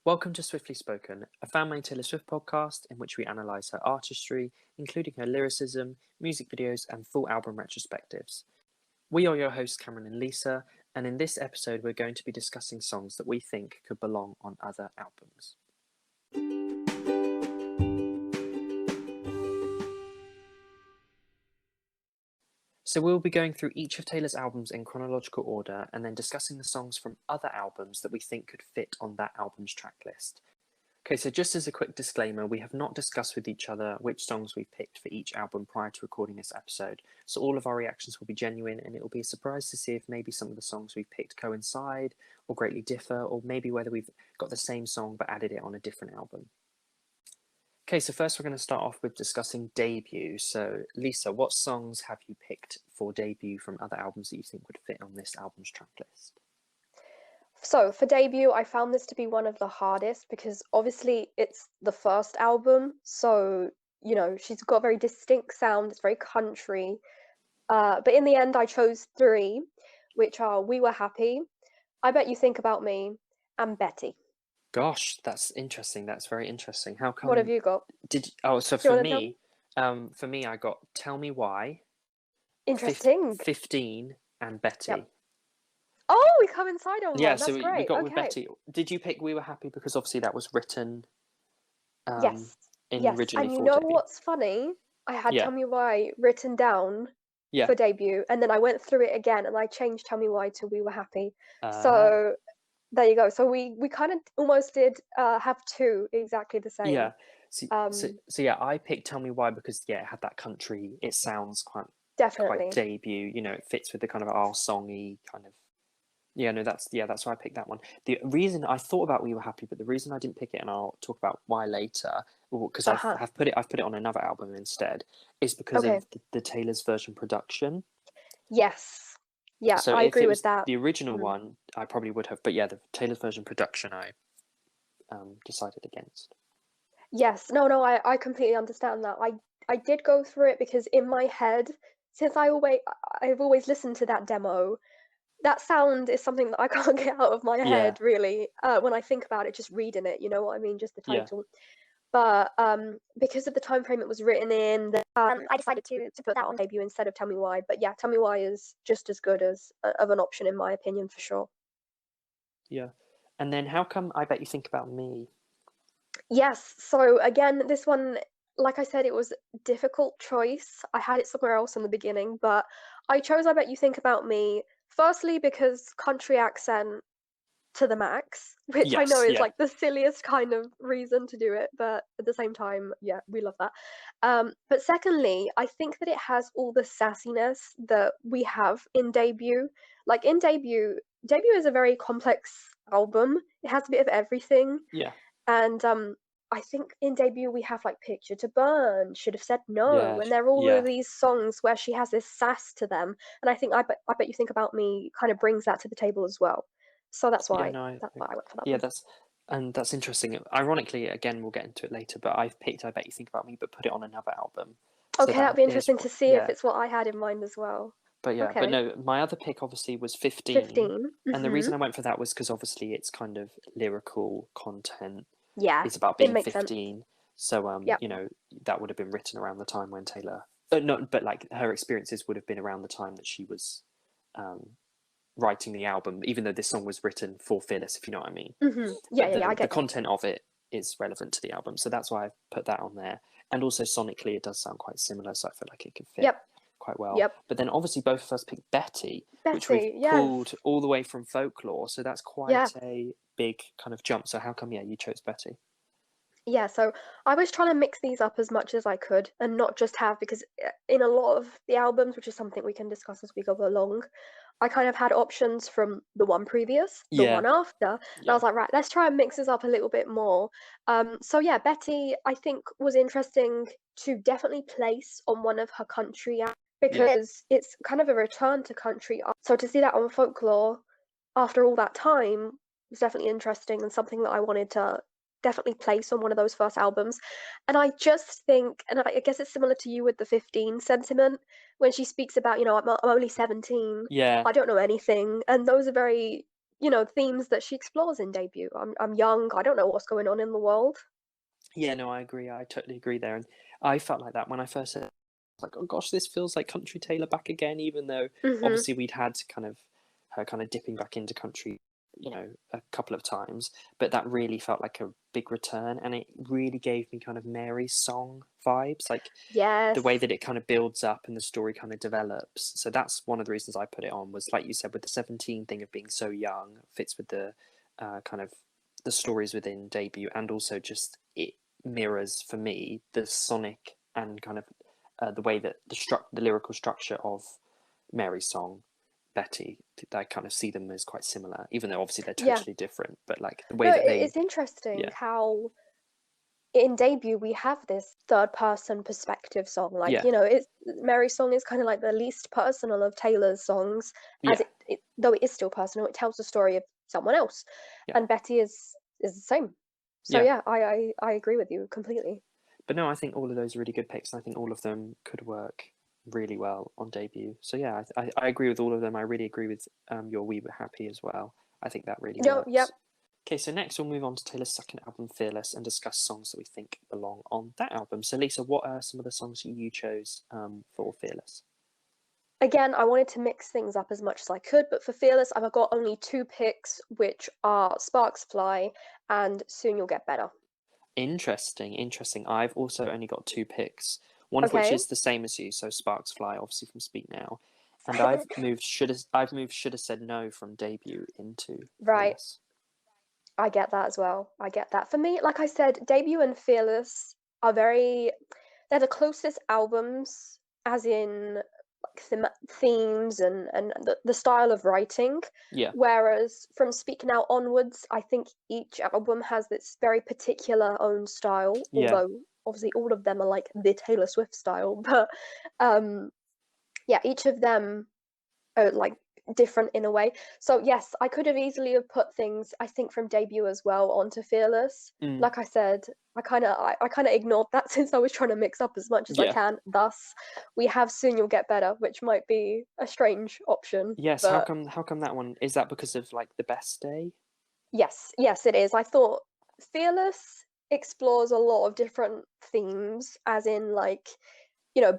Welcome to Swiftly Spoken, a fan-made Taylor Swift podcast in which we analyse her artistry, including her lyricism, music videos, and full album retrospectives. We are your hosts, Cameron and Lisa, and in this episode we're going to be discussing songs that we think could belong on other albums. So we'll be going through each of Taylor's albums in chronological order and then discussing the songs from other albums that we think could fit on that album's track list. Okay, so just as a quick disclaimer, we have not discussed with each other which songs we've picked for each album prior to recording this episode, so all of our reactions will be genuine, and it will be a surprise to see if maybe some of the songs we've picked coincide or greatly differ, or maybe whether we've got the same song but added it on a different album. Okay, so first we're going to start off with discussing debut. So Lisa, what songs have you picked for debut from other albums that you think would fit on this album's track list? So for debut, I found this to be one of the hardest because obviously it's the first album. So, you know, she's got a very distinct sound. It's very country. But in the end, I chose three, which are We Were Happy, I Bet You Think About Me, and Betty. Gosh, that's interesting. That's very interesting. How come? What have you got? So Do you for want to tell me? for me, I got Tell Me Why, Interesting. 15, and Betty. Yep. Oh, we coincide on one. Yeah, That's so we great. got with Okay. Betty. Did you pick We Were Happy because obviously that was written Yes. Yes. originally And you for know debut? what's funny? I had Yeah, Tell Me Why written down yeah. for debut, and then I went through it again and I changed Tell Me Why to We Were Happy. Uh, So there you go. So we kind of almost did have two exactly the same. yeah. So yeah, I picked Tell Me Why because it had that country. It sounds quite Definitely. debut. You know, it fits with the kind of our songy kind of. Yeah, no, that's why I picked that one. The reason I thought about We Were Happy, but the reason I didn't pick it, and I'll talk about why later, because I've put it on another album instead, is because of the Taylor's version production. Yes. Yeah, So I if agree it with was that. the original one, I probably would have. But yeah, the Taylor's version production, I decided against. Yes. No, I completely understand that. I did go through it because in my head, since I've always listened to that demo, that sound is something that I can't get out of my head, really. When I think about it, just reading it, you know what I mean? Just the title. But because of the time frame it was written in, I decided to put that on debut instead of Tell Me Why. But yeah, Tell Me Why is just as good as of an option in my opinion, for sure. Yeah. And then how come I Bet You Think About Me? Yes. So again, this one, like I said, it was a difficult choice. I had it somewhere else in the beginning, but I chose I Bet You Think About Me. Firstly, because country accent to the max, which I know is like the silliest kind of reason to do it, but at the same time, yeah, we love that. But secondly, I think that it has all the sassiness that we have in debut. Like in debut is a very complex album. It has a bit of everything. Yeah. And I think in debut we have like Picture to Burn, Should Have Said No, and they're all of these songs where she has this sass to them. And I think I bet You Think About Me kind of brings that to the table as well. So that's why I went for that one. That's interesting. Ironically, again, we'll get into it later, but I've picked I Bet You Think About Me, but put it on another album. Okay, that'd be interesting to see if it's what I had in mind as well. But yeah, but no, my other pick obviously was 15. 15. Mm-hmm. And the reason I went for that was because obviously it's kind of lyrical content. Yeah, it's about being 15. Sense. So, you know, that would have been written around the time when Taylor... but like her experiences would have been around the time that she was writing the album, even though this song was written for Phyllis, if you know what I mean. Mm-hmm. Yeah, I get the content of it is relevant to the album, so that's why I put that on there. And also sonically, it does sound quite similar, so I feel like it could fit quite well. But then obviously both of us picked Betty, which we've pulled all the way from Folklore, so that's quite a big kind of jump. So how come, you chose Betty? Yeah, so I was trying to mix these up as much as I could and not just have, because in a lot of the albums, which is something we can discuss as we go along, I kind of had options from the one previous, the one after, and I was like, right, let's try and mix this up a little bit more. So yeah, Betty, I think, was interesting to definitely place on one of her country albums, because it's kind of a return to country. So to see that on Folklore after all that time was definitely interesting and something that I wanted to definitely place on one of those first albums. And I just think, and I guess it's similar to you with the 15 sentiment, when she speaks about, I'm only 17, I don't know anything, and those are very, themes that she explores in Debut. I'm young. I don't know what's going on in the world. Yeah, no, I agree. I totally agree there. And I felt like that when I first said, like, oh gosh, this feels like country Taylor back again, even though Hmm. obviously we'd had kind of her kind of dipping back into country, a couple of times, but that really felt like a big return, and it really gave me kind of Mary's song vibes, like the Yes. way that it kind of builds up and the story kind of develops. So that's one of the reasons I put it on, was like you said, with the 17 thing of being so young, fits with the kind of the stories within Debut, and also just it mirrors for me the sonic and kind of the way that the lyrical structure of Mary's song Betty. I kind of see them as quite similar, even though obviously they're Yeah. totally different. But like the No, way that it's interesting yeah, how in Debut we have this third person perspective song. Like, yeah, it's Mary's song is kind of like the least personal of Taylor's songs, as yeah, though it is still personal, it tells the story of someone else. yeah, And Betty is the same. So yeah. yeah, I agree with you completely. But no, I think all of those are really good picks, and I think all of them could work really well on Debut. So yeah, I agree with all of them. I really agree with your We Were Happy as well. I think that really No, yep. works. Okay, so next we'll move on to Taylor's second album, Fearless, and discuss songs that we think belong on that album. So Lisa, what are some of the songs you chose for Fearless? Again, I wanted to mix things up as much as I could, but for Fearless, I've got only two picks, which are Sparks Fly and Soon You'll Get Better. Interesting, interesting. I've also only got two picks, one of which Okay. is the same as you, so Sparks Fly, obviously from Speak Now, and I've moved Should Have Said No from Debut into Right. Fearless. I get that as well. I get that. For me, like I said, Debut and Fearless are they're the closest albums, as in like themes and the style of writing. Yeah, Whereas from Speak Now onwards, I think each album has this very particular own style, yeah, although obviously all of them are like the Taylor Swift style. But um, yeah, each of them like different in a way. So yes, I could have easily have put things I think from Debut as well onto Fearless. mm, Like I said, I kind of ignored that since I was trying to mix up as much as I yeah. can. Thus, we have Soon You'll Get Better, which might be a strange option, Yes, how but come? How come that one is that because of like the best day? yes, it is. I thought Fearless explores a lot of different themes, as in like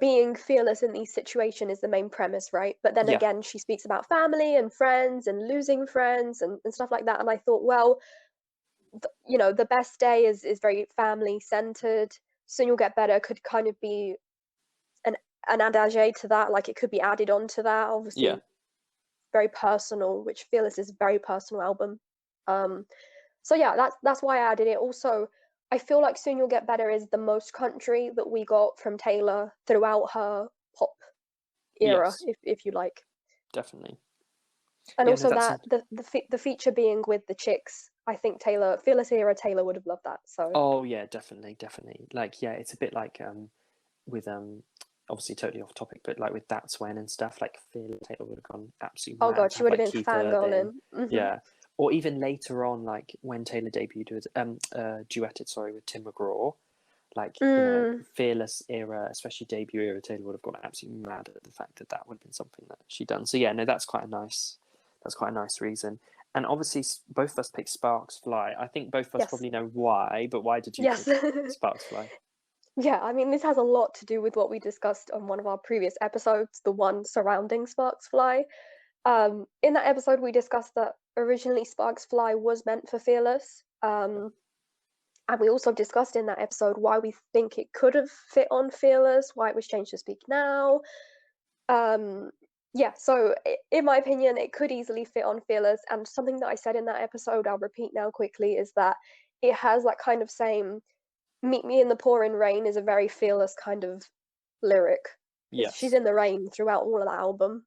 being fearless in these situations is the main premise, right? But then Yeah, again, she speaks about family and friends and losing friends and stuff like that. And I thought, well, the best day is very family centered. Soon you'll get better could kind of be an an adage to that, like it could be added on to that. yeah, Obviously, very personal, which Fearless is a very personal album. Um, so yeah, that's why I added it. Also, I feel like Soon You'll Get Better is the most country that we got from Taylor throughout her pop era, yes, if you like. definitely. And Yeah, no, also that's that the feature being with the chicks, I think Taylor Fearless era Taylor would have loved that. So oh yeah, definitely, definitely. Like yeah, it's a bit like with obviously totally off topic, but like with That's When and stuff, like Phil Taylor would have gone absolutely oh mad god, to she have would have like been Keith Urban, fangirling. Hmm. yeah, or even later on, like when Taylor debuted with duetted, sorry, with Tim McGraw, like Mm, Fearless era, especially debut era, Taylor would have gone absolutely mad at the fact that that would have been something that she done. So yeah, no, that's quite a nice reason. And obviously, both of us picked Sparks Fly. I think both of us yes, probably know why, but why did you yes. pick Sparks Fly? Yeah, I mean, this has a lot to do with what we discussed on one of our previous episodes, the one surrounding Sparks Fly. In that episode, we discussed that originally Sparks Fly was meant for Fearless. And we also discussed in that episode why we think it could have fit on Fearless, why it was changed to Speak Now. Um, yeah, so in my opinion, it could easily fit on Fearless. And something that I said in that episode, I'll repeat now quickly, is that it has that kind of same "Meet me in the pouring rain" is a very Fearless kind of lyric because she's Yes, in the rain throughout all of the album.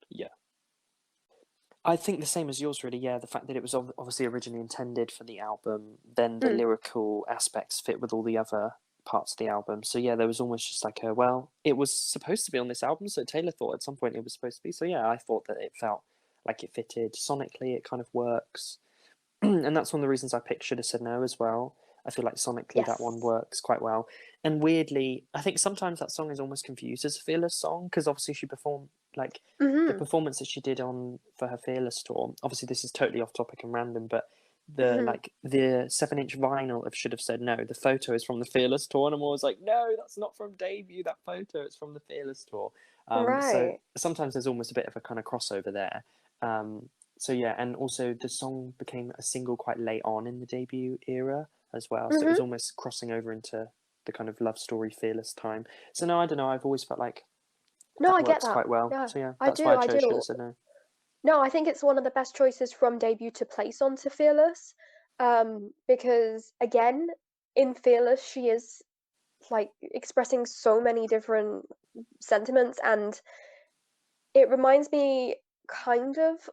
yeah. I think the same as yours, really. Yeah, the fact that it was obviously originally intended for the album, then the Mm, lyrical aspects fit with all the other parts of the album. So yeah, there was almost just like well, it was supposed to be on this album, so Taylor thought at some point it was supposed to be. So yeah, I thought that it felt like it fitted sonically. It kind of works, and that's one of the reasons I picked Should Have Said No as well. I feel like sonically that one yes. works quite well. And weirdly, I think sometimes that song is almost confused as a Fearless song because obviously Like the Mhm. performance that she did on for her Fearless tour. Obviously, this is totally off topic and random, but Mhm. the 7-inch vinyl of Should Have Said No. The photo is from the Fearless tour, and I'm always like, no, that's not from debut. That photo, it's from the Fearless tour. So Right. sometimes there's almost a bit of a kind of crossover there. So yeah, and also the song became a single quite late on in the debut era as well. So it was Mhm. almost crossing over into the kind of love story Fearless time. So no, I don't know. I've always felt like No, that I get works that. quite well. Yeah, So yeah, I that's why do. I I chose Should do. Have Said No. No, I think it's one of the best choices from debut to place onto Fearless. Because again, in Fearless, she is like expressing so many different sentiments, and it reminds me kind of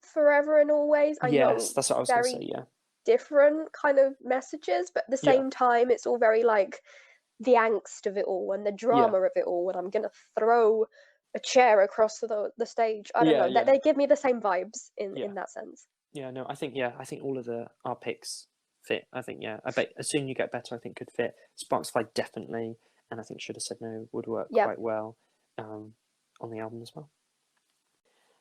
Forever and Always. I Yes, know that's what I was going to say. very Yeah, different kind of messages, but at the yeah, same time, it's all very like the angst of it all and the yeah, drama of it all. And I'm gonna throw a chair across the stage. I don't yeah, know. That yeah, they give me the same vibes yeah, in that sense. yeah. No, I think all of the our picks fit. I think I bet As Soon You Get Better, I think could fit. Sparks Fly definitely, and I think Should Have Said No would work Yeah, quite well on the album as well.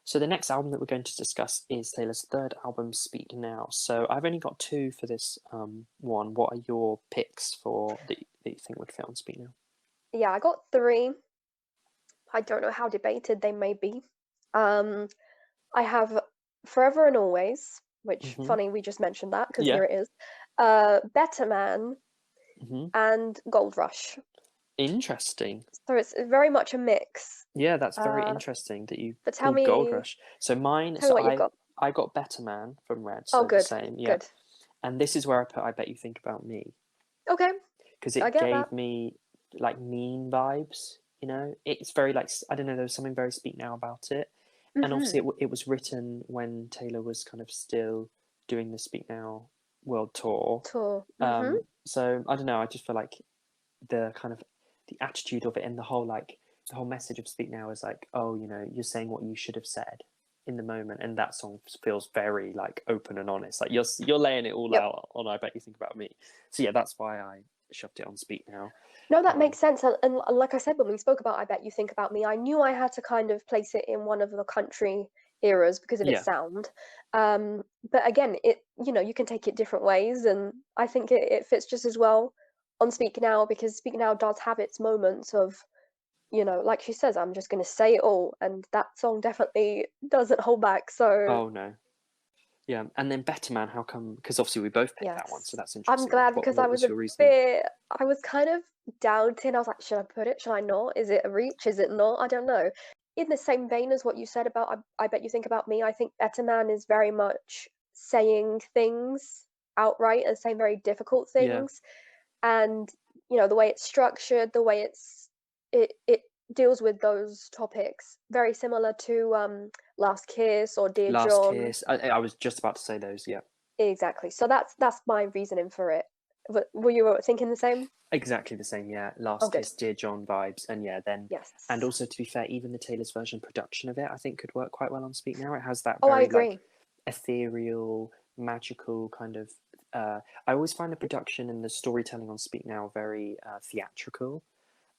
So the next album that we're going to discuss is Taylor's third album, Speak Now. So I've only got two for this one. What are your picks for that you think would fit on Speak Now? yeah. I got three. I don't know how debated they may be. Um, I have Forever and Always, which Hmm. funny we just mentioned that because Yeah. here it is. Better Man Hmm. and Gold Rush. Interesting. So it's very much a mix. Yeah, that's very Uh, interesting that you but tell pulled Gold me, Rush. So mine, tell me what you've got. I got Better Man from Red, Oh, so the good, same, yeah. good. And this is where I put I Bet You Think About Me Okay, because I it get that. gave me like mean vibes. It's very like I don't know. There was something very Speak Now about it, and obviously Hmm. it was written when Taylor was kind of still doing the Speak Now world tour. Tour. Hmm. So I don't know. I just feel like the kind of the attitude of it and the whole message of Speak Now is like, oh, you're saying what you should have said in the moment, and that song feels very like open and honest. Like you're laying it all Yep. out on I Bet You Think About Me. So yeah, that's why I shoved it on Speak Now. No, that Um, makes sense. And like I said, when we spoke about I Bet You Think About Me, I knew I had to kind of place it in one of the country eras because of its yeah. sound. But again, you can take it different ways, and I think it fits just as well on Speak Now because Speak Now does have its moments of, like she says, I'm just going to say it all, and that song definitely doesn't hold back. So Oh no. Yeah, and then Better Man. How come? Because obviously we both picked that one, so yes, that's I'm interesting. glad because I What was was a your reasoning? bit, I was kind of doubting. I was like, should I put it? Should I not? Is it a reach? Is it not? I don't know. In the same vein as what you said about I Bet You Think About Me, I think Better Man is very much saying things outright and saying very difficult Yeah, things. And, the way it's structured, the way it deals with those topics, very similar to Last Kiss or Dear Last John. Kiss. I was just about to say those. Yeah. Exactly. So that's my reasoning for it. Were you thinking the same? Exactly the same, yeah. Oh, Last good. Kiss, Dear John vibes, and yeah, and Yes. also to be fair, even the Taylor's version production of it, I think could work quite well on Speak Now. It has that Oh, I very like agree. ethereal, magical kind of. I always find the production and the storytelling on Speak Now very theatrical,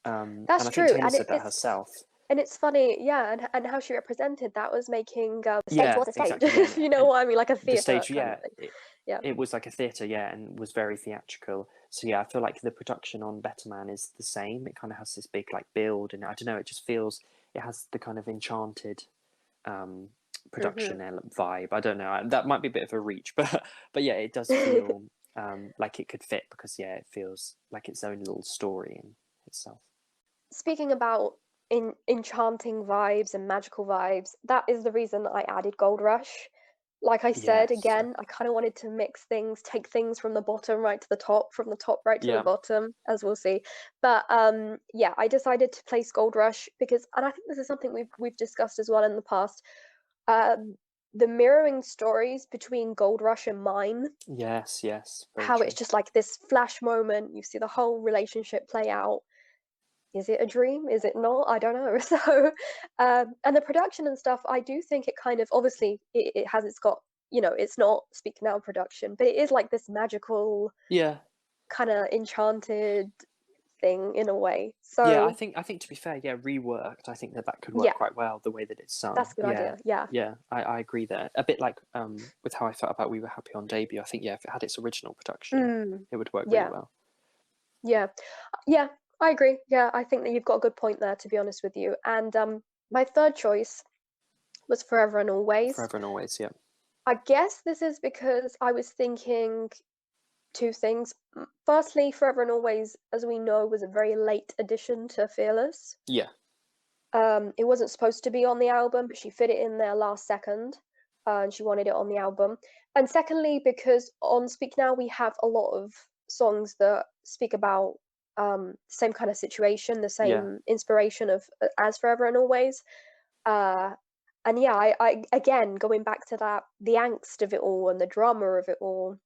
and That's I think true, Taylor and said that herself. it's funny, yeah, and how she represented that was making the stage Yeah, was a stage. exactly. Yeah, and, You know and what I mean, like a the theater stage, kind yeah, of thing. Yeah. it was like a theatre, yeah, and was very theatrical. So yeah, I feel like the production on Better Man is the same. It kind of has this big like build, and I don't know, it just feels it has the kind of enchanted um, Hmm. production vibe. I don't know, that might be a bit of a reach, but yeah, it does feel like it could fit because yeah, it feels like its own little story in itself. Speaking about enchanting vibes and magical vibes, that is the reason I added Gold Rush. Like I said, Yes, again, I kind of wanted to mix things, take things from the bottom right to the top, from the top right to the yeah, bottom, as we'll see. But yeah, I decided to place Gold Rush because, and I think this is something we've discussed as well in the past. Um, the mirroring stories between Gold Rush and Mine, yes, very how it's true. just like this flash moment, you see the whole relationship play out. Is it a dream? Is it not? I don't know. So, and the production and stuff, I do think it kind of obviously it has it's got it's not Speak Now production, but it is like this magical Yeah, kind of enchanted thing in a way. Yeah, So I think to be fair, yeah, reworked. I think that could work yeah, quite well the way that it's that's sung. a good Yeah, idea. Yeah. yeah, I agree there. A bit like with how I felt about We Were Happy on debut. I think yeah, if it had its original production, Mm, it would work really yeah. well. Yeah. Yeah, I agree. Yeah, I think that you've got a good point there, to be honest with you. And my third choice was Forever and Always. Forever and Always. Yeah, I guess this is because I was thinking two things. Firstly, Forever and Always, as we know, was a very late addition to Fearless. yeah, It wasn't supposed to be on the album, but she fit it in there last second, and she wanted it on the album. And secondly, because on Speak Now we have a lot of songs that speak about the same kind of situation, the yeah, same inspiration of as Forever and Always. Uh, and yeah, I again going back to that, the angst of it all and the drama of it all.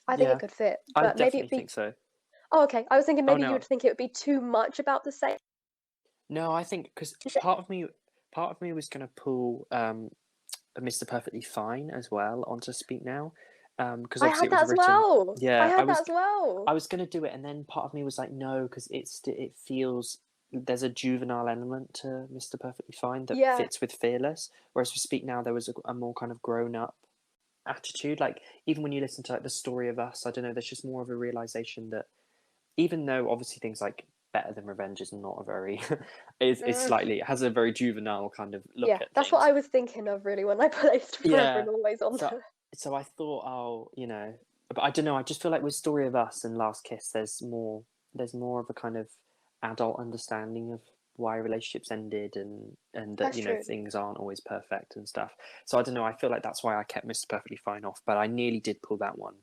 I think it yeah. could fit, I but maybe definitely it'd be. think so. Oh, okay. I was thinking Oh maybe no, you'd think it would be too much about the same. no, I think because part of me was going to pull Mr. Perfectly Fine as well onto Speak Now, because I obviously had it that was as written. well. I Yeah, had that as well. I was going to do it, and then part of me was like, no, because it feels there's a juvenile element to Mr. Perfectly Fine that Yeah. fits with Fearless, whereas for Speak Now there was a more kind of grown up attitude. Like even when you listen to like the Story of Us, I don't know, there's just more of a realization that even though obviously things like Better Than Revenge is not a very is Mm, slightly it has a very juvenile kind of look yeah, at that's what things. I was thinking of really when I placed Forever Yeah. and Always on So there. I thought, but I don't know. I just feel like with Story of Us and Last Kiss, there's more of a kind of adult understanding of why relationships ended and that That's true. things aren't always perfect and stuff. So I don't know. I feel like that's why I kept Mr. Perfectly Fine off, but I nearly did pull that one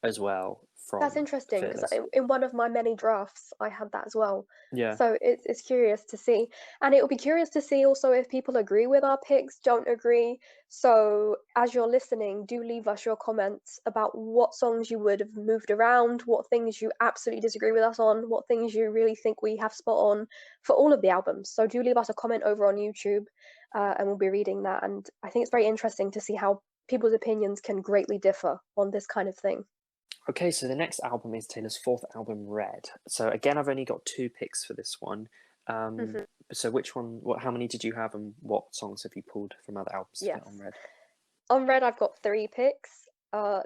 as well That's from interesting because Fearless. in one of my many drafts, I had that as well. Yeah. So it's curious to see. And it will be curious to see also if people agree with our picks, don't agree. So as you're listening, do leave us your comments about what songs you would have moved around, what things you absolutely disagree with us on, what things you really think we have spot on for all of the albums. So do leave us a comment over on YouTube, and we'll be reading that. And I think it's very interesting to see how people's opinions can greatly differ on this kind of thing. Okay, so the next album is Taylor's fourth album, Red. So again, I've only got two picks for this one. Mhm. So which one? How many did you have, and what songs have you pulled from other albums to fit on Yes. Red? On Red, I've got three picks.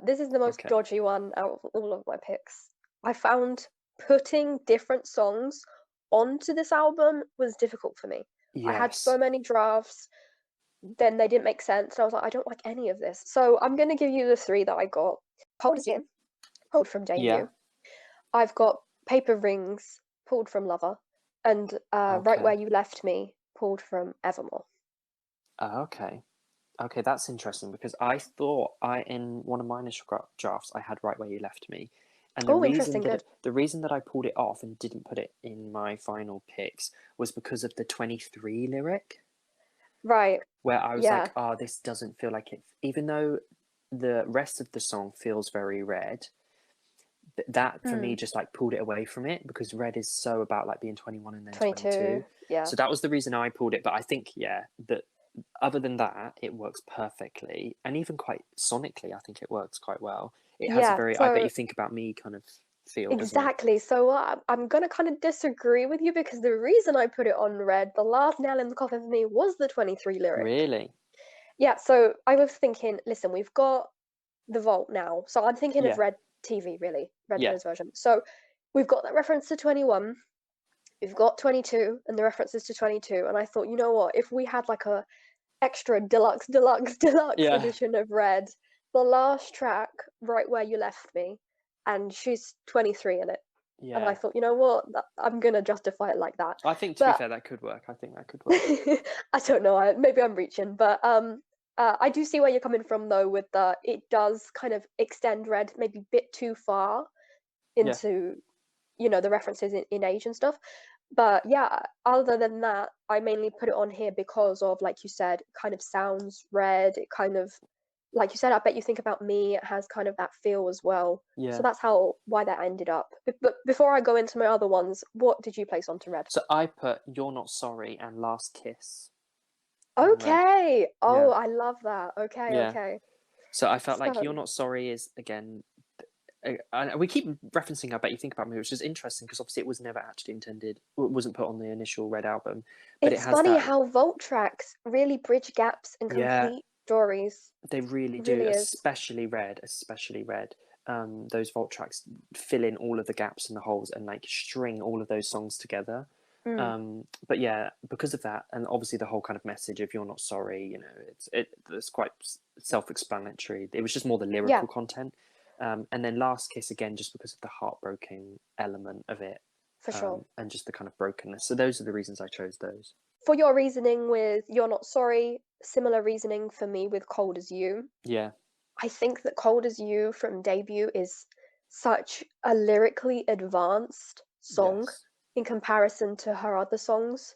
This is the most Okay. dodgy one out of all of my picks. I found putting different songs onto this album was difficult for me. I had so Yes. many drafts, then they didn't make sense, and I was like, I don't like any of this. So I'm gonna give you the three that I got. Hold Is In, pulled from Yeah. Debut. I've got Paper Rings, pulled from Lover, and Right Where Okay. You Left Me, pulled from Evermore. Okay. Okay, that's interesting because I thought in one of my initial drafts I had Right Where You Left Me, and Oh, interesting, good. the reason that I pulled it off and didn't put it in my final picks was because of the 23 lyric, Right, where I was yeah. like, oh, this doesn't feel like it, even though the rest of the song feels very Red. That for me Mm, just like pulled it away from it because Red is so about like being 21 and then 22, 22. yeah. So that was the reason I pulled it. But I think, yeah, that other than that, it works perfectly. And even quite sonically, I think it works quite well. It has a Yeah, very, I bet so you think about me kind of feel, doesn't it? exactly. So I'm gonna kind of disagree with you because the reason I put it on Red, the last nail in the coffin for me was the 23 lyric. Really? Yeah, so I was thinking, listen, we've got the Vault now. So I'm thinking of Yeah. Red TV, really, Red Yeah. Noise version. So we've got that reference to 21, we've got 22 and the references to 22, and I thought, you know what, if we had like a extra deluxe Yeah. edition of Red, the last track, Right Where You Left Me, and she's 23 in it. And I Yeah. thought, you know what, I'm gonna justify it like that. I think to be But fair, that could work. I think that could work. I don't know, maybe I'm reaching, but I do see where you're coming from though with the it does kind of extend Red maybe a bit too far Yeah. into the references in age and stuff. But yeah, other than that, I mainly put it on here because of, like you said, it kind of sounds Red. It kind of, like you said, I bet you think about me. It has kind of that feel as well. So Yeah. that's why that ended up. But before I go into my other ones, what did you place onto Red? So I put You're Not Sorry and Last Kiss on Red. Okay. Oh, Yeah. I love that. Okay, Yeah. okay. So I felt like You're So Not Sorry is again and we keep referencing I Bet You Think About Me, which is interesting because obviously it was never actually intended, it wasn't put on the initial Red album, but it It's has funny that. how vault tracks really bridge gaps and Yeah, complete stories. they really It do, really is. especially Red, especially Red. Those vault tracks fill in all of the gaps and the holes and like string all of those songs together. Mm. But yeah, because of that, and obviously the whole kind of message of "you're not sorry," you know, it's quite self-explanatory. It was just more the Yeah, lyrical content, and then "Last Kiss" again, just because of the heartbroken element of it, for sure. and just the kind of brokenness. So those are the reasons I chose those. For your reasoning with You're Not Sorry, similar reasoning for me with Cold as You. Yeah. I think that Cold as You from debut is such a lyrically advanced song Yes. in comparison to her other songs.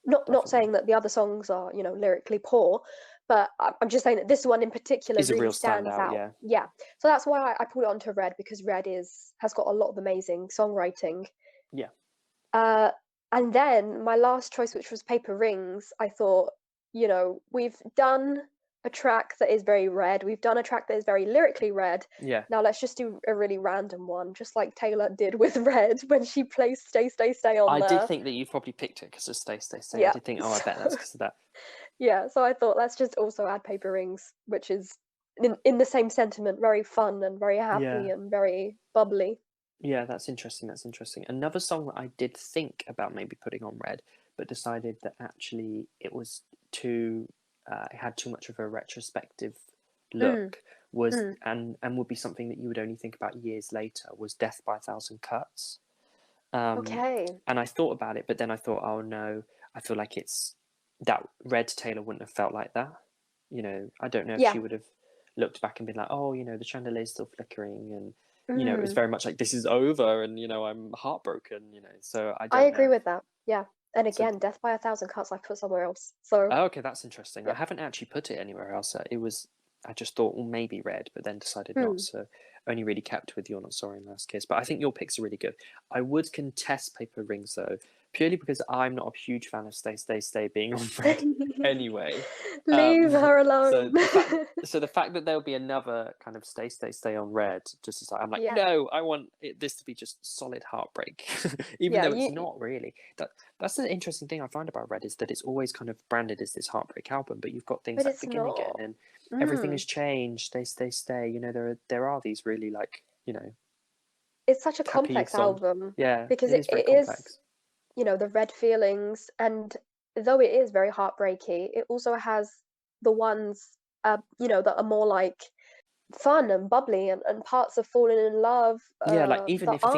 Not Definitely. saying that the other songs are, lyrically poor, but I'm just saying that this one in particular Is a really real stands standout. out. Yeah. Yeah. So that's why I put it onto Red, because Red has got a lot of amazing songwriting. Yeah. Uh, and then my last choice, which was Paper Rings, I thought, we've done a track that is very Red. We've done a track that is very lyrically Red. Yeah. Now let's just do a really random one, just like Taylor did with Red when she placed Stay, Stay, Stay on I did there. think that you probably picked it because of Stay, Stay, Stay. I Yeah. did think, oh, I bet that's So, because of that. yeah, so I thought let's just also add Paper Rings, which is in the same sentiment, very fun and very happy Yeah. and very bubbly. Yeah, that's interesting. That's interesting. Another song that I did think about maybe putting on Red, but decided that actually it was too, it had too much of a retrospective Mm, look, was mm. and would be something that you would only think about years later, was Death by a Thousand Cuts. Um, Okay. and I thought about it, but then I thought, oh no, I feel like it's that Red Taylor wouldn't have felt like that. You know, I don't know if she Yeah. would have looked back and been like, oh, you know, the chandelier's still flickering, and you know, it was Mm. very much like this is over, and you know, I'm heartbroken. You know, so I I don't agree know. with that. Yeah. And So, again, Death by a Thousand Cuts I put somewhere else. So, oh, okay, that's interesting. I yeah. haven't actually put it anywhere else. It was, I just thought, well, maybe Red, but then decided not. Hmm. So only really kept with You're Not Sorry and Last Kiss. But I think your picks are really good. I would contest Paper Rings though, purely because I'm not a huge fan of Stay, Stay, Stay being on Red anyway. Leave Um, her so alone. the fact, so the fact that there'll be another kind of Stay, Stay, Stay on Red, just as I'm like, Yeah. no, I want this to be just solid heartbreak, even Yeah, though it's not really. That's the interesting thing I find about Red, is that it's always kind of branded as this heartbreak album, but you've got things but like it's Begin Again not. and Everything Mm. Has Changed, Stay, Stay, Stay. You know, there are these really, like, you know, It's such a happy complex songs. album Yeah, because it it, is very it is, complex. the red feelings, and though it is very heartbreaky, it also has the ones, that are more like fun and bubbly, and parts of falling in love Yeah, like that aren't even if bad. you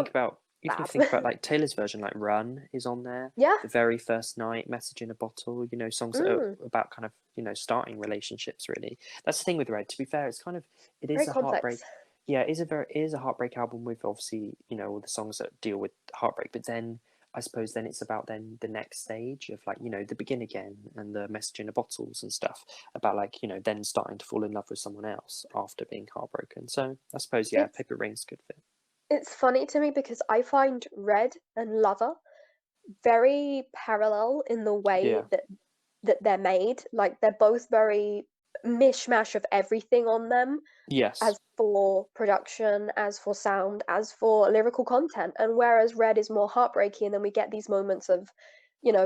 think about like Taylor's version, like Run is on there, Yeah. The Very First Night, Message in a Bottle, you know, songs that are Mm. about kind of, you know, starting relationships really. That's the thing with Red, to be fair, it's kind of, it is Very a complex. heartbreak. Yeah, it is a heartbreak album with obviously, you know, all the songs that deal with heartbreak, but then I suppose then it's about then the next stage of, like, you know, the Begin Again and the Message in a Bottles and stuff, about, like, you know, then starting to fall in love with someone else after being heartbroken. So I suppose, yeah, It's Paper Rings could fit. it's funny to me because I find Red and Lover very parallel in the way Yeah. that they're made. Like they're both very mishmash of everything on them, Yes. as for production, as for sound, as for lyrical content. And whereas Red is more heartbreaking, and then we get these moments of,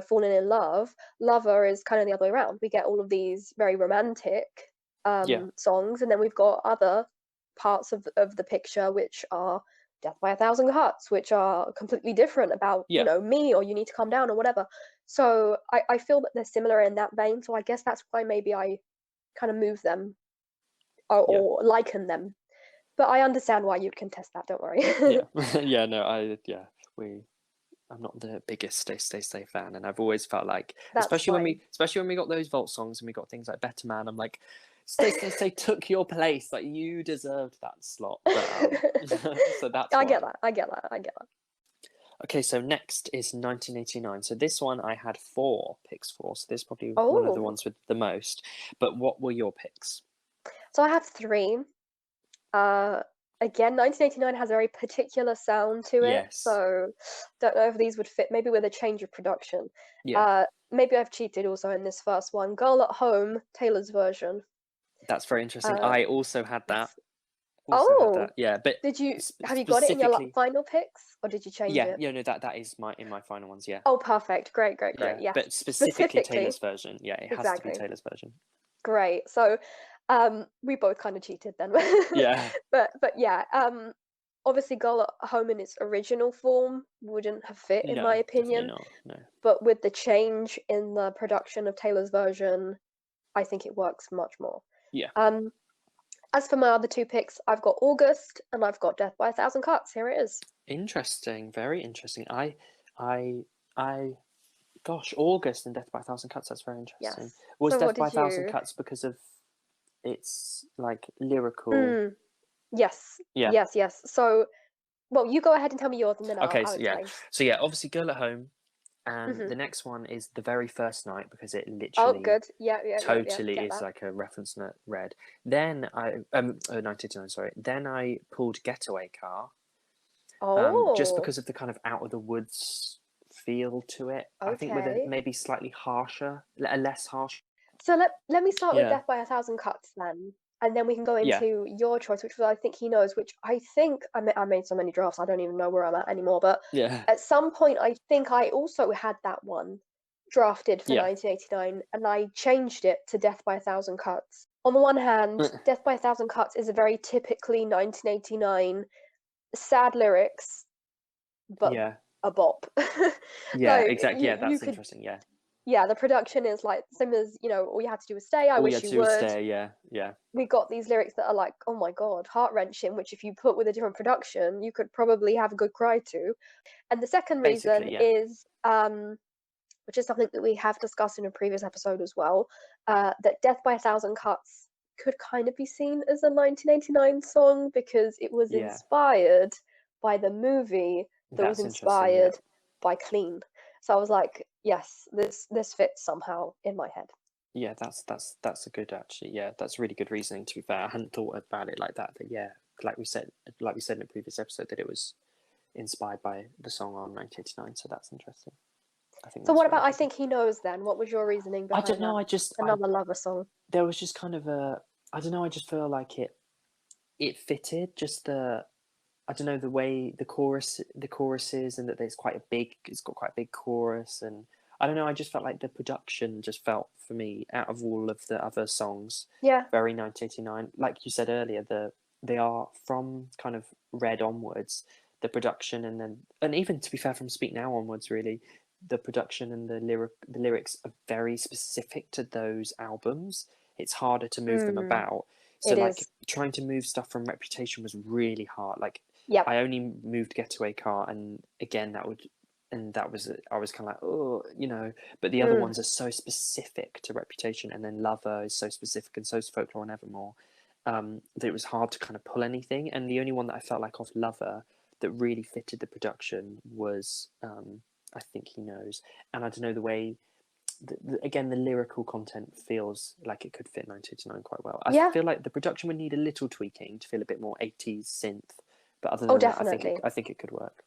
falling in love, Lover is kind of the other way around. We get all of these very romantic Yeah. songs, and then we've got other parts of the picture which are Death by a Thousand Cuts, which are completely different about, Yeah. me, or you need to calm down or whatever. So I feel that they're similar in that vein. So I guess that's why maybe I kind of move them, Yeah. or liken them. But I understand why you'd contest that, don't worry. Yeah. Yeah. No, we, I'm not the biggest Stay Stay Stay fan, and I've always felt like, That's fine. especially when we got those Vault songs and we got things like Better Man, I'm like, Stay Stay Stay took your place, like you deserved that slot. But so that's I get why. that. I get that. I get that. Okay, so next is 1989. So this one I had 4 picks for. So this is probably one of the Oh, ones with the most. But what were your picks? so I have three. Uh, Again, 1989 has a very particular sound to it, Yes. so don't know if these would fit. Maybe with a change of production. Yeah. Maybe I've cheated also in this first one. Girl at Home, Taylor's version. That's very interesting. Uh, I also had that. it's also had that. Oh, Yeah, but have you got it in your specifically, final picks, or did you change yeah, it? no, that is in my final ones. Yeah, Oh, perfect. Great, great, great. yeah, Yes. but specifically Specifically, Taylor's version. Yeah, it has to be exactly. Taylor's version. Great. So, we both kind of cheated then. Yeah, But yeah, obviously Girl at Home in its original form wouldn't have fit in my no, definitely opinion, not. No. but with the change in the production of Taylor's version, I think it works much more. Yeah. Um, as for my other two picks, I've got August and I've got Death by a Thousand Cuts. Here it is. Interesting, very interesting. I, gosh, August and Death by a Thousand Cuts. That's very interesting. Yes. Was So what Death by a did Thousand you? Cuts because of its like lyrical? Mm, yes, Yeah. yes, yes. So, well, you go ahead and tell me yours, and then Okay. I'll explain. So yeah, obviously, Girl at Home, and Hmm. the next one is The Very First Night because it Oh, literally good. Yeah, yeah, yeah, yeah. totally Get is that. like a reference note read. Then 1989, sorry. Then I pulled Getaway Car, just Oh, because of the kind of out of the woods feel to it. I think with a okay. maybe slightly harsher, a less harsh. So let me start with Yeah, Death by a Thousand Cuts then, and then we can go yeah, into your choice, which was I think he knows, which I think I made so many drafts I don't even know where I'm at anymore. But yeah, at some point, I think I also had that one drafted for yeah, 1989, and I changed it to Death by a Thousand Cuts. On the one hand, Death by a Thousand Cuts is a very typically 1989 sad lyrics, but yeah, a bop. yeah. Like Exactly. Yeah, you that's could, interesting. Yeah, yeah, the production is like the same as, all you had to do was say, I all you wish had to you do was would. stay. Yeah, yeah, We got these lyrics that are like, oh my god, heart wrenching, which if you put with a different production, you could probably have a good cry to. And the second reason basically. Yeah, is, which is something that we have discussed in a previous episode as well, that Death by a Thousand Cuts could kind of be seen as a 1989 song because it was yeah. inspired by the movie that was That's interesting. Yeah, inspired by Clean. So I was like, yes, this fits somehow in my head. yeah. That's a good actually. Yeah, that's really good reasoning. To be fair, I hadn't thought about it like that. But yeah, like we said in a previous episode, that it was inspired by the song on 1989. So that's interesting. I think So that's what very about I good. think he knows then? What was your reasoning I don't behind know. that? I Another lover song. there was just kind of a I don't know. I just feel like it fitted just the I don't know the choruses and that it's got quite a big chorus and I don't know. I just felt like the production just felt for me out of all of the other songs Yeah. very 1989. Like you said earlier, they are from kind of Red onwards. The production and even to be fair from Speak Now onwards, really, the production and the lyrics are very specific to those albums. It's harder to move them Mm, about. So it like is. trying to move stuff from Reputation was really hard. Like Yep. I only moved Getaway Car, and again that was I was kind of like oh but the other Mm, ones are so specific to Reputation, and then Lover is so specific, and so is Folklore and Evermore. That it was hard to kind of pull anything, and the only one that I felt like off Lover that really fitted the production was I Think He Knows, and I don't know the way again, the lyrical content feels like it could fit 1989 quite well. I yeah. feel like the production would need a little tweaking to feel a bit more 80s synth, but other Oh, than that, definitely. I think it could work.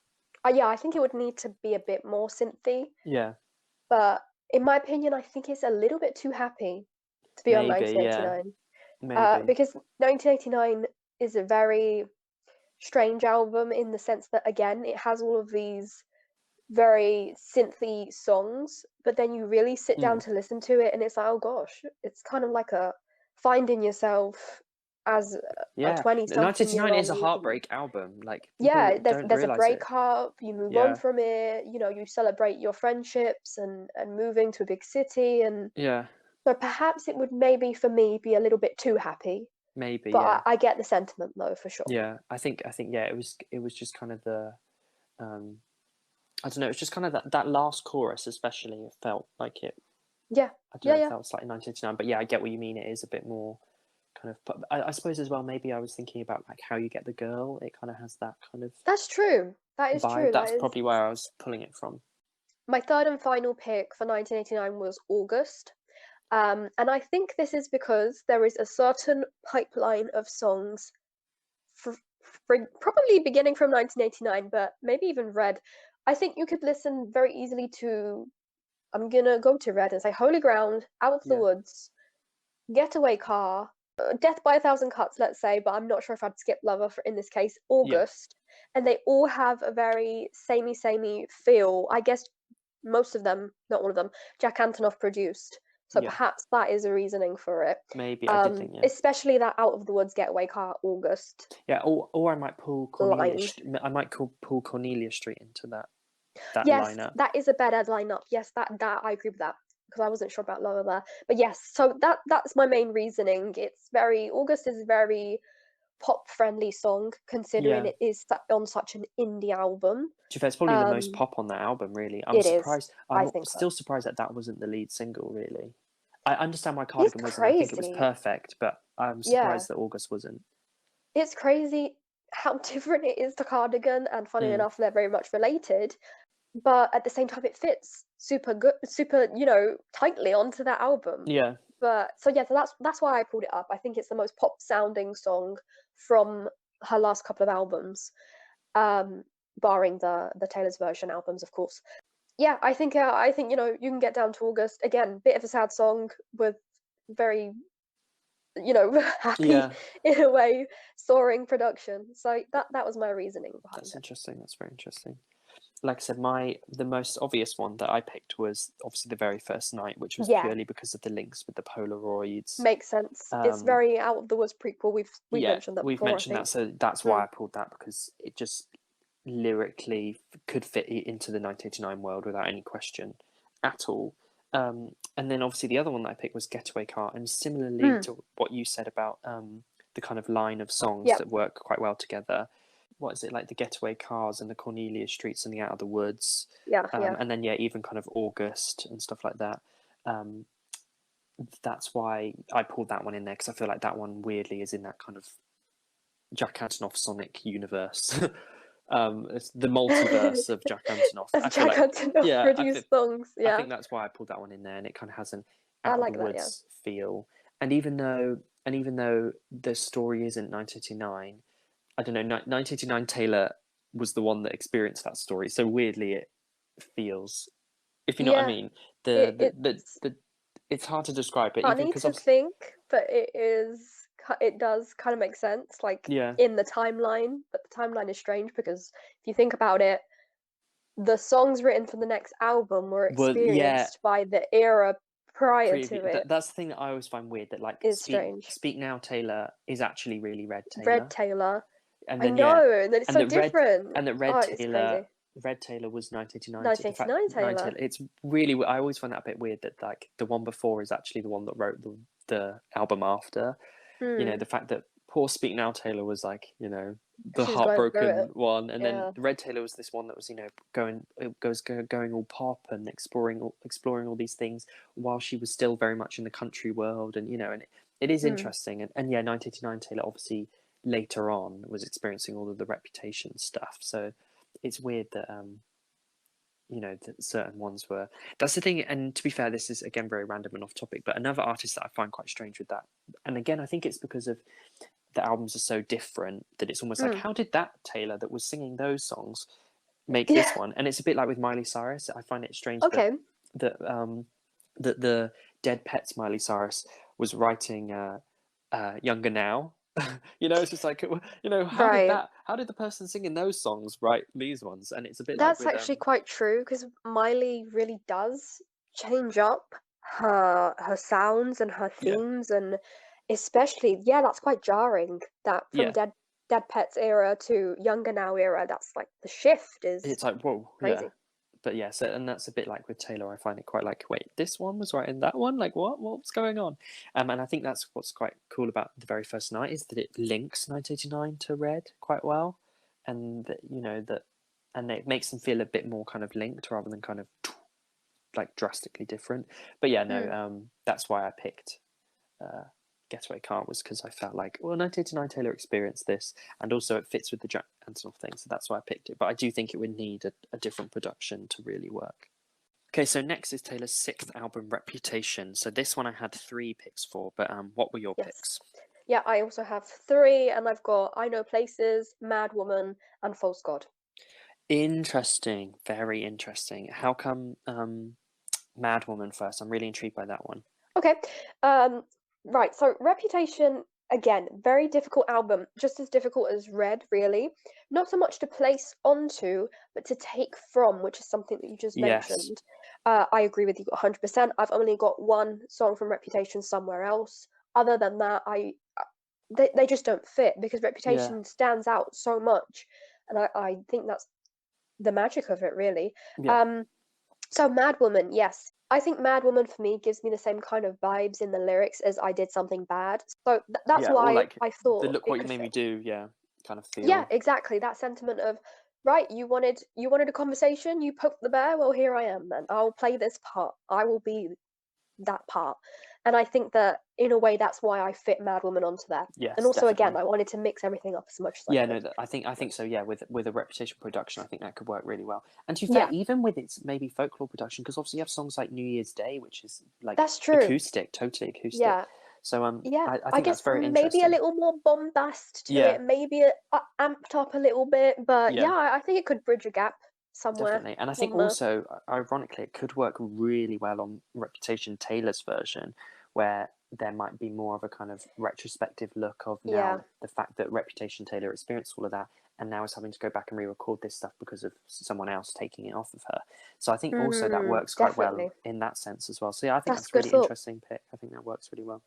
Yeah, I think it would need to be a bit more synthy, Yeah, but in my opinion, I think it's a little bit too happy to be on maybe. Yeah, 1989. maybe. Because 1989 is a very strange album in the sense that again, it has all of these very synthy songs, but then you really sit down Mm. to listen to it, and it's like, oh gosh, it's kind of like a finding yourself as a Yeah, 20-something year 1989 is old. a heartbreak album. Like people Yeah, there's don't there's a realize it. breakup, you move on Yeah, from it, you celebrate your friendships and moving to a big city, and yeah, so perhaps it would maybe for me be a little bit too happy, maybe. but Yeah, I get the sentiment though for sure. yeah. I think yeah. It was just kind of the um. I don't know. It's just kind of that last chorus, especially. It felt like it. Yeah, I don't yeah, know. It yeah. felt slightly 1989, but yeah, I get what you mean. It is a bit more kind of. But I suppose as well. Maybe I was thinking about like How You Get the Girl. It kind of has that kind of That's true. That is vibe. true. That That's is probably where I was pulling it from. my third and final pick for 1989 was August. And I think this is because there is a certain pipeline of songs, probably beginning from 1989, but maybe even Red. I think you could listen very easily to. I'm gonna go to Red and say Holy Ground, Out of the Yeah, Woods, Getaway Car, Death by a Thousand Cuts, let's say, but I'm not sure if I'd skip Lover for, in this case, Yeah, August, and they all have a very samey feel. I guess most of them, not all of them, Jack Antonoff produced. So yeah, perhaps that is a reasoning for it. maybe I did think yeah. Especially that Out of the Woods Getaway Car August Yeah, or I might pull line. pull Cornelia Street into that Yes, lineup. that is a better lineup. Yes, that I agree with that because I wasn't sure about Lower there. But yes, so that's my main reasoning. It's very August is a very pop friendly song considering Yeah. it is on such an indie album. To be fair, it's probably the most Um, pop on that album, really. I'm it is. surprised. I I'm think so. still surprised that that wasn't the lead single, really. I understand why It's Cardigan wasn't. I think it was crazy. perfect, but I'm Yeah, surprised that August wasn't. it's crazy how different it is to Cardigan, and funny Mm. enough, they're very much related. But at the same time, it fits super good, super tightly onto that album. Yeah. But so yeah, so that's why I pulled it up. I think it's the most pop sounding song from her last couple of albums, um, barring the Taylor's version albums, of course. Yeah, I think you can get down to August again. Bit of a sad song with very happy Yeah. in a way, soaring production. So that was my reasoning behind That's it. interesting. That's very interesting. Like I said, the most obvious one that I picked was obviously the very first night, which was Yeah, purely because of the links with the Polaroids. makes sense. It's Um, very Out of the Woods prequel. We've yeah, mentioned that we've before, I mentioned that, think. so that's why Mm. I pulled that because it just lyrically could fit into the 1989 world without any question at all. And then obviously the other one that I picked was Getaway Car, and similarly Mm. to what you said about the kind of line of songs Yep. that work quite well together. What is it like the Getaway Cars and the Cornelia Streets and the Out of the Woods, Yeah, yeah. and then yeah, even kind of August and stuff like that. Um, that's why I pulled that one in there because I feel like that one weirdly is in that kind of Jack Antonoff Sonic universe. It's the multiverse of Jack Antonoff. Of I feel Jack like, Antonoff yeah, produced songs. I Yeah, think that's why I pulled that one in there, and it kind of has an I out of the like that. Yeah. woods feel. And even though the story isn't 1989, I don't know. 1989 Taylor was the one that experienced that story, so weirdly it feels, if you know what I Yeah, mean. it's The It's hard to describe, but even funny because to of think, but it does kind of make sense, like yeah, in the timeline. But the timeline is strange because if you think about it, the songs written for the next album were well, yeah, experienced by the era prior to preview. it. That's the thing that I always find weird. That like Is strange. Speak Now Taylor is actually really Red Red Taylor, Taylor. and I then yeah, know, and then it's and so that Red different. and that Oh, it's crazy. Red Taylor was 1989. The fact 1989 nine Taylor. Taylor, it's really I always find that a bit weird that like the one before is actually the one that wrote the album after. Hmm. The fact that poor Speak Now Taylor was like the She was going through heartbroken it. one, and then Yeah. the Red Taylor was this one that was going all pop and exploring all these things while she was still very much in the country world, and it is Hmm. interesting, and yeah, 1989 Taylor obviously later on was experiencing all of the Reputation stuff, so it's weird that that certain ones were. That's the thing, and to be fair, this is again very random and off topic, but another artist that I find quite strange with that, and again I think it's because of the albums are so different that it's almost like, Hmm. how did that Taylor that was singing those songs make this Yeah. one? And it's a bit like with Miley Cyrus. I find it strange that Okay. that that the Dead Pets Miley Cyrus was writing Younger Now. It's just like, Right. how did the person singing those songs write these ones? And it's a bit like That's with actually quite true because Miley really does change up her sounds and her yeah, themes, and especially, yeah, that's quite jarring that from yeah. Dead Pets era to Younger Now era, that's like the shift is It's like, whoa, yeah. crazy. But yeah, so and that's a bit like with Taylor. I find it quite like, wait, this one was right in that one. Like, what's going on? And I think that's what's quite cool about the very first night is that it links 1989 to Red quite well, and that and it makes them feel a bit more kind of linked rather than kind of like drastically different. But yeah, no, Hmm. that's why I picked Getaway Car, was because I felt like, well, 1989 Taylor experienced this, and also it fits with the Jack Antonoff thing, so that's why I picked it. But I do think it would need a different production to really work. Okay, so next is Taylor's sixth album, Reputation. So this one I had 3 picks for, but what were your Yes. picks? Yeah, I also have 3, and I've got I Know Places, Mad Woman, and False God. Interesting, very interesting. How come Mad Woman first? I'm really intrigued by that one. Okay. Um, Right, so Reputation, again, very difficult album, just as difficult as Red, really. Not so much to place onto, but to take from, which is something that you just Yes. mentioned. I agree with you 100%. I've only got one song from Reputation somewhere else. Other than that, they just don't fit because Yeah. Reputation stands out so much, and I think that's the magic of it, really. Yeah. Um, so Mad Woman, yes. I think Mad Woman for me gives me the same kind of vibes in the lyrics as I Did Something Bad. So that's Yeah. Or why like I the thought look it what you could made me fit. do. Yeah. Kind of Yeah, feel. exactly. That sentiment of, right, you wanted a conversation, you poked the bear, well here I am then. I'll play this part. I will be that part. And I think that in a way that's why I fit Mad Woman onto that. And Yes, also again, definitely. I wanted to mix everything up as much as I Yeah, could. no, I think so. Yeah, with a Reputation production, I think that could work really well. And to be fair, Yeah, even with its maybe Folklore production, because obviously you have songs like New Year's Day, which is like that's true. acoustic, totally acoustic. Yeah. So Yeah, I I think that's guess very maybe a interesting. little more bombast to Yeah, it, maybe amped up a little bit, but yeah, yeah, I think it could bridge a gap somewhere definitely. And I think on the. also, ironically, it could work really well on Reputation Taylor's version, where there might be more of a kind of retrospective look of Yeah. now the fact that Reputation Taylor experienced all of that and now is having to go back and re-record this stuff because of someone else taking it off of her. So I think also that works quite well Definitely. in that sense as well. So yeah, I think That's a that's a good really thought. interesting pick. I think that works really well.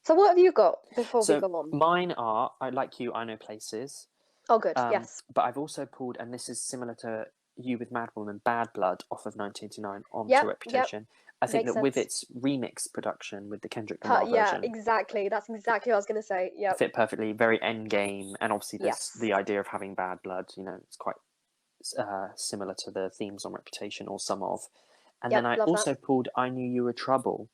So what have you got before we So go on? mine are, I like you, I know places. Oh, good. Yes. But I've also pulled, and this is similar to you with Mad Woman, Bad Blood off of 1989 onto Yep. Yep. Reputation. I think Makes that with sense. its remix production with the Kendrick Lamar Yeah, version, exactly. That's exactly what I was gonna say. Yep. fit perfectly, very end game, and obviously there's Yes. the idea of having bad blood. You know, it's quite similar to the themes on Reputation, or some of. And then Yep. I Love that. also pulled "I Knew You Were Trouble"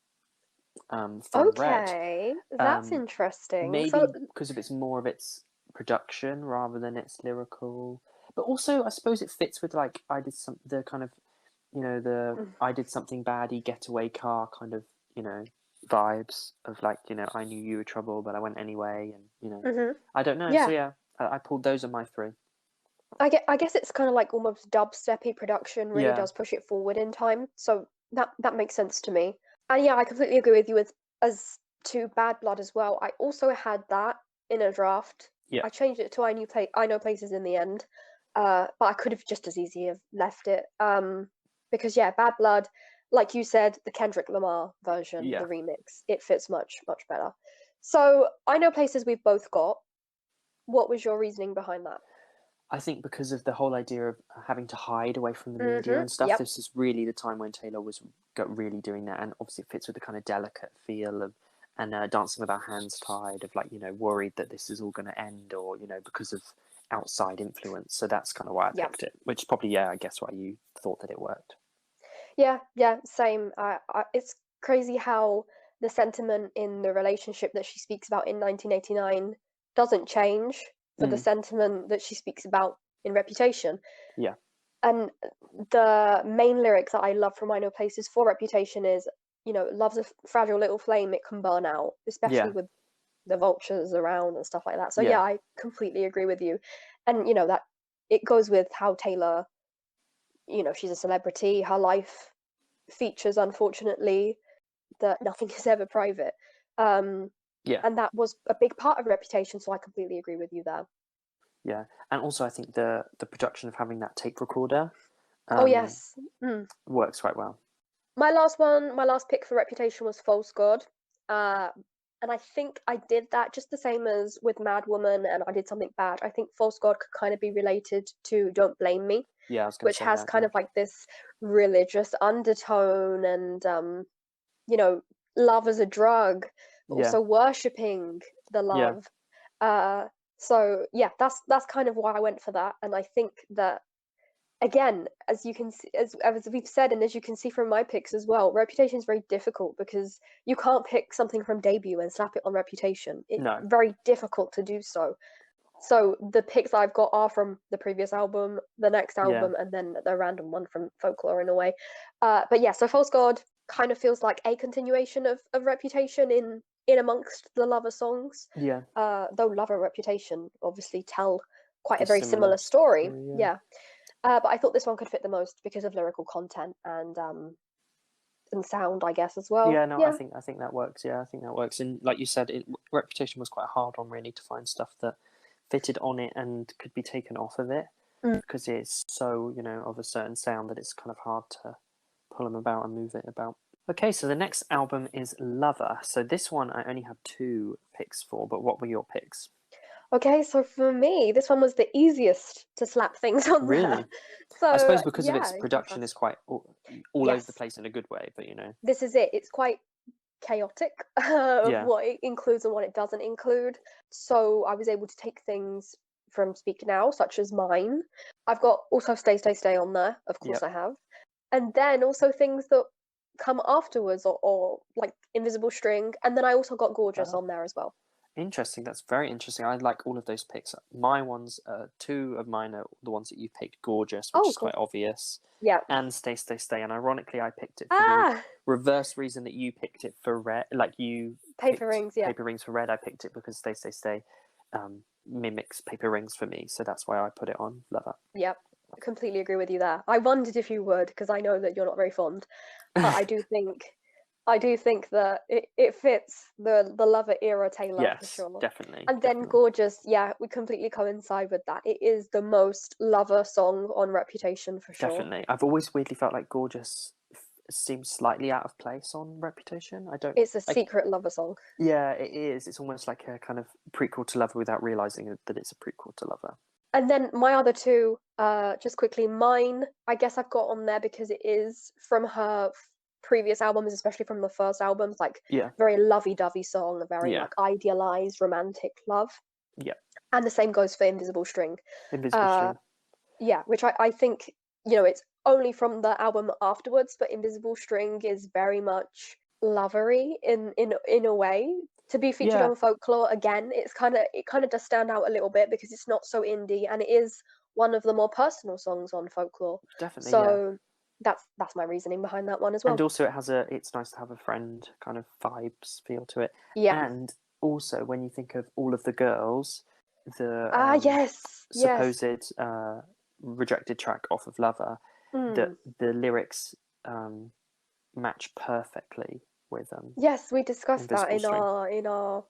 from Red. Okay, that's Um, interesting. So, maybe because of its more of its production rather than its lyrical, but also I suppose it fits with like I did some the kind of the mm, I did something baddie getaway car kind of vibes of like I knew you were trouble but I went anyway, and mhm. I don't know, so Yeah. yeah, I pulled those are my three. I guess it's kind of like almost dubsteppy production really Yeah. does push it forward in time. So that makes sense to me. And yeah, I completely agree with you with as to Bad Blood as well. I also had that in a draft. Yeah. I changed it to I Know Places in the end. But I could have just as easy have left it. Because yeah, Bad Blood, like you said, the Kendrick Lamar version, the Yeah. remix, it fits much, much better. So I Know Places we've both got. What was your reasoning behind that? I think because of the whole idea of having to hide away from the media Mm-hmm. and stuff, Yep. this is really the time when Taylor was got really doing that, and obviously it fits with the kind of delicate feel of and dancing with our hands tied of like worried that this is all going to end, or because of outside influence. So that's kind of why I Yep. picked it, which probably yeah, I guess why you thought that it worked. Yeah, yeah, same. It's crazy how the sentiment in the relationship that she speaks about in 1989 doesn't change for the Mm, sentiment that she speaks about in Reputation. yeah, And the main lyrics that I love from I Know Places for Reputation is, love's a fragile little flame, it can burn out, especially yeah, with the vultures around and stuff like that. So yeah, yeah, I completely agree with you. And that it goes with how Taylor, she's a celebrity, her life features, unfortunately, that nothing is ever private. Um, yeah, and that was a big part of Reputation, so I completely agree with you there. yeah. And also, I think the production of having that tape recorder Oh, um, yes. Mm. works quite well. My last pick for Reputation was False God. Uh, and I think I did that just the same as with Mad Woman and I Did Something Bad. I think False God could kind of be related to Don't Blame Me, Yeah, I was going to which say has that. kind Yeah, of like this religious undertone and you know, love as a drug, but yeah, also worshipping the yeah, love. Uh, so yeah, that's kind of why I went for that, and I think that again, as you can see, as we've said, and as you can see from my picks as well, Reputation is very difficult because you can't pick something from debut and slap it on Reputation. It's no, very difficult to do so. So the picks I've got are from the previous album, the next yeah, album, and then the random one from Folklore in a way. But yeah, so False God kind of feels like a continuation of Reputation in amongst the Lover songs. yeah. Though Lover and Reputation obviously tell quite a A very similar similar story. story, Yeah. But I thought this one could fit the most because of lyrical content and and sound, I guess, as well. Yeah, no, Yeah. I think that works. Yeah, I think that works. And like you said, Reputation was quite hard on really to find stuff that fitted on it and could be taken off of it because it's so, of a certain sound that it's kind of hard to pull them about and move it about. Okay, so the next album is Lover. So this one I only had 2 picks for, but what were your picks? Okay, so for me, this one was the easiest to slap things on there. Really? So I suppose because of yeah, its you go production is first. quite all over the Yes, place in a good way, but this is it. It's quite chaotic of yeah, what it includes and what it doesn't include. So I was able to take things from Speak Now, such as Mine. I've got also Stay, Stay, Stay on there, of course yep, I have. And then also things that come afterwards, or like Invisible String. And then I also got Gorgeous oh, on there as well. interesting. That's very interesting. I like all of those picks. My ones, 2 of mine are the ones that you picked, Gorgeous, which Oh, is cool. quite obvious, Yeah. and Stay, Stay, Stay. And ironically, I picked it for the Ah, reverse reason that you picked it for Red. Like you Paper picked Rings, yeah. Paper Rings for Red. I picked it because Stay, Stay, Stay mimics Paper Rings for me, so that's why I put it on Lover. Yep. I completely agree with you there. I wondered if you would, because I know that you're not very fond. But I do think that it fits the Lover era Taylor for Yes, sure. definitely, And then definitely. Gorgeous, yeah, we completely coincide with that. It is the most Lover song on Reputation for sure. Definitely. I've always weirdly felt like Gorgeous seems slightly out of place on Reputation. I don't It's a like. secret Lover song. Yeah, it is. It's almost like a kind of prequel to Lover without realizing that it's a prequel to Lover. And then my other 2, just quickly, Mine, I guess I've got on there because it is from her previous albums, especially from the first albums, like Yeah, very lovey-dovey song, a very yeah, like idealized romantic love. yeah. And the same goes for Invisible String. Invisible Uh, String. yeah, which I think, it's only from the album afterwards, but Invisible String is very much lovery in a way. To be featured Yeah, on Folklore again, it kind of does stand out a little bit because it's not so indie and it is one of the more personal songs on Folklore. definitely. Yeah, So that's my reasoning behind that one as and well. also it has it's nice to have a friend kind of vibes feel to it, Yeah. and also when you think of all of the girls, the Ah, yes, yes. supposed rejected track off of Lover, Mm. the lyrics match perfectly with Yes, we discussed that Invisible String. in our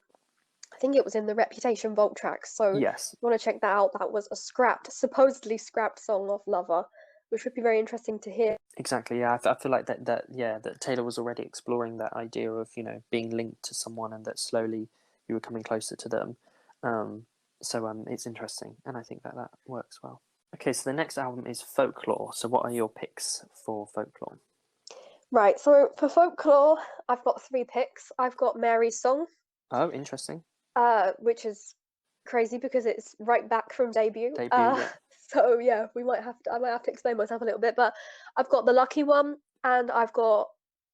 I think it was in the Reputation Vault tracks. So if Yes, you want to check that out, that was a supposedly scrapped song of Lover, which would be very interesting to hear. exactly. Yeah, I feel like that Taylor was already exploring that idea of being linked to someone and that slowly you were coming closer to them. So it's interesting, and I think that works well. Okay, so the next album is Folklore. So what are your picks for Folklore? Right, so for Folklore, I've got 3 picks. I've got Mary's Song, Oh, interesting. which is crazy because it's right back from debut. Debut, yeah. So yeah, I might have to explain myself a little bit, but I've got the Lucky One, and I've got,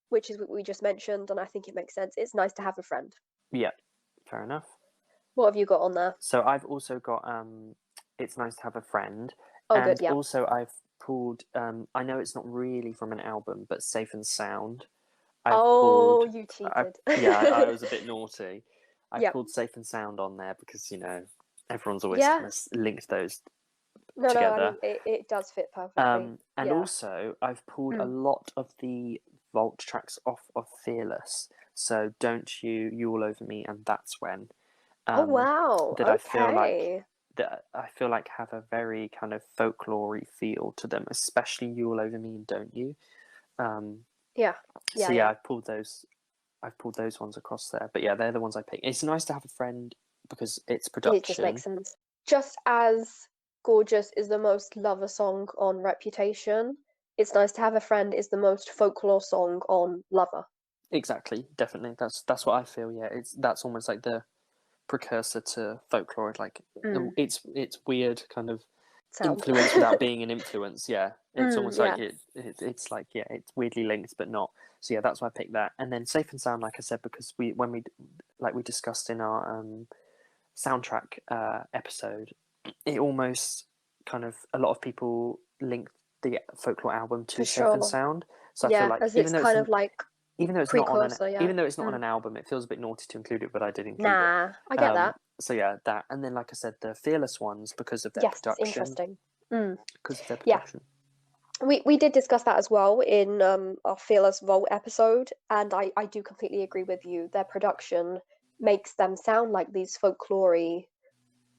which is what we just mentioned, and I think it makes sense. It's Nice to Have a Friend. Yeah, fair enough. What have you got on there? So I've also got It's Nice to Have a Friend, Oh, good, and yeah. also I've pulled I know it's not really from an album, but Safe and Sound. Oh, you cheated. I was a bit naughty. I Yep. pulled Safe and Sound on there because everyone's always Yeah. kind of linked those No, I together. mean it does fit perfectly. And Yeah. also I've pulled a Mm. lot of the Vault tracks off of Fearless. So Don't You, You All Over Me, and That's When. Oh wow. That Okay. I feel like have a very kind of folklory feel to them, especially You All Over Me and Don't You. Yeah. So Yeah, yeah, yeah. I've pulled those ones across there. But yeah, they're the ones I picked. It's nice to have a friend because it's It just makes production. sense. Just as Gorgeous is the most lover song on Reputation, It's Nice to Have a Friend is the most folklore song on Lover. Exactly, definitely. That's what I feel. Yeah, that's almost like the precursor to folklore. Like Mm. it's weird kind of Sound. influence without being an influence. Yeah, it's almost Yeah. like it's like it's weirdly linked but not. So yeah, that's why I picked that. And then Safe and Sound, like I said, because we discussed in our soundtrack episode, it almost kind of a lot of people link the Folklore album to For Safe and sure. Sound. So I feel Yeah, like as it's kind of like precursor, yeah. even though it's not on Mm. an album, it feels a bit naughty to include it, but I did include it. Nah, I get that. So yeah, that, and then like I said, the Fearless ones because of their Yes, production. interesting. Mm. Because of their Yeah. production. We did discuss that as well in our Fearless Vault episode, and I do completely agree with you. Their production makes them sound like these folklore